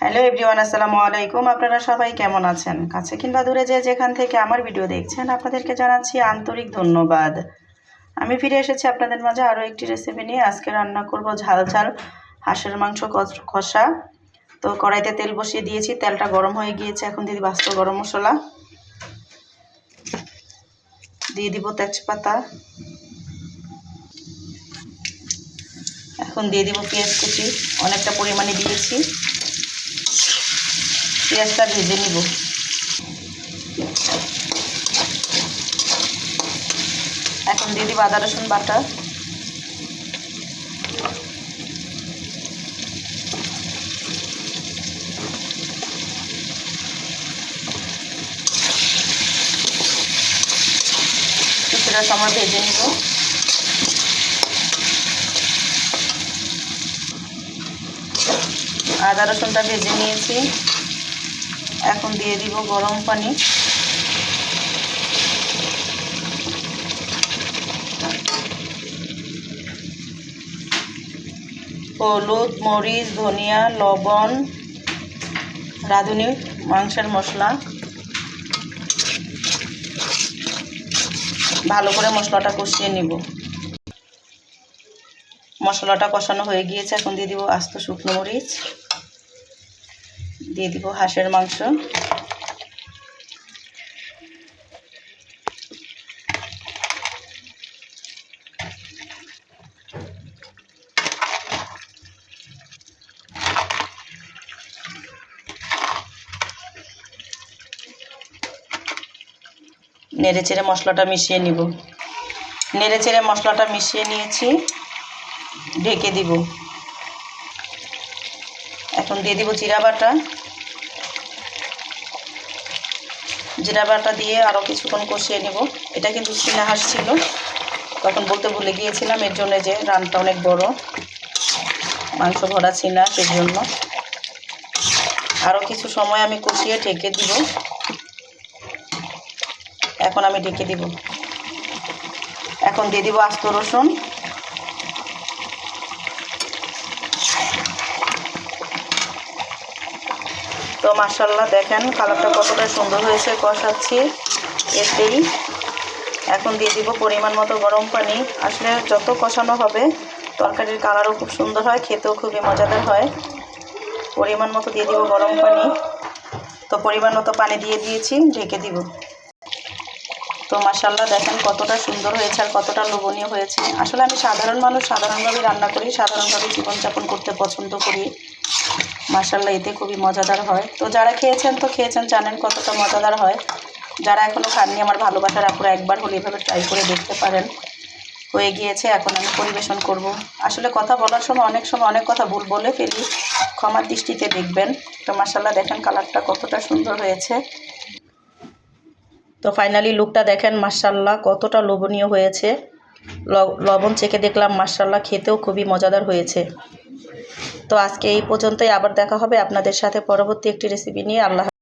Hello everyone, আসসালামু আলাইকুম। আপনারা সবাই কেমন আছেন? কাছে কিংবা দূরে যেখান থেকে আমার ভিডিও দেখছেন আপনাদেরকে জানাচ্ছি আন্তরিক ধন্যবাদ। আমি ফিরে এসেছি আপনাদের মাঝে আরও একটি রেসিপি নিয়ে। আজকে রান্না করব ঝাল ঝাল হাঁসের মাংস কষা। তো কড়াইতে তেল বসিয়ে দিয়েছি, তেলটা গরম হয়ে গিয়েছে। এখন দিয়ে দিব আস্ত গরম মশলা, দিয়ে দিব তেজপাতা, এখন দিয়ে দিব পেঁয়াজ কুচি। অনেকটা পরিমাণে দিয়েছি। পেঁয়াজটা ভেজে নিব। এখন দিয়ে দিব আদা রসুন বাটা, কিছুটা সময় ভেজে নিব। আদা রসুনটা ভেজে নিয়েছি। এখন দিয়ে দিব গরম পানি, হলুদ, মরিচ, ধনিয়া, লবণ, রাঁধুনি মাংসের মশলা। ভালো করে মশলাটা কষিয়ে নিব। মশলাটা কষানো হয়ে গিয়েছে। এখন দিয়ে দিব আস্ত শুকনো মরিচ, দিয়ে দিব হাঁসের মাংস, নেড়েচেড়ে মশলাটা মিশিয়ে নিব। নেড়েচেড়ে মশলাটা মিশিয়ে নিয়েছি, ঢেকে দিব। এখন দিয়ে দিব জিরা বাটা। জিরা বাটা দিয়ে আরও কিছুক্ষণ কষিয়ে নেব। এটা কিন্তু চীনা হাঁস ছিল, তখন বলতে ভুলে গিয়েছিলাম। এর জন্য যে রানটা অনেক বড়, মাংস ভরা চীনা, সেই জন্য আরও কিছু সময় আমি কষিয়ে ঢেকে দিব। এখন আমি ঢেকে দিব। এখন দিয়ে দিব আস্ত রসুন, তো মাশাআল্লাহ দেখেন কালারটা কতটা সুন্দর হয়েছে। কষাচ্ছি এতেই। এখন দিয়ে দিব পরিমাণ মতো গরম পানি। আসলে যত কষানো হবে তরকারির কালারও খুব সুন্দর হয়, খেতেও খুবই মজাদার হয়। পরিমাণ মতো দিয়ে দিব গরম পানি। তো পরিমাণ মতো পানি দিয়ে দিয়েছি, ঢেকে দিব। তো মাশাআল্লাহ দেখেন কতটা সুন্দর হয়েছে আর কতটা লোভনীয় হয়েছে। আসলে আমি সাধারণ মানুষ, সাধারণভাবেই রান্না করি, সাধারণভাবে জীবনযাপন করতে পছন্দ করি। মাশাআল্লাহ এতে খুবই মজাদার হয়। তো যারা খেয়েছেন জানেন কতটা মজাদার হয়। যারা এখনও খাননি আমার ভালোবাসার আপুরা একবার হলে এভাবে ট্রাই করে দেখতে পারেন। হয়ে গিয়েছে, এখন আমি পরিবেশন করব। আসলে কথা বলার সময় অনেক কথা ভুল বলে ফেলি, ক্ষমার দৃষ্টিতে দেখবেন। তো মাশাআল্লাহ দেখেন কালারটা কতটা সুন্দর হয়েছে। তো ফাইনালি লুকটা দেখেন মাশাআল্লাহ কতটা লোভনীয় হয়েছে। লবণ চেখে দেখলাম মাশাআল্লাহ খেতেও খুবই মজাদার হয়েছে। তো আজকে এই পর্যন্তই। আবার দেখা হবে আপনাদের সাথে পরবর্তী একটি রেসিপি নিয়ে। আল্লাহ।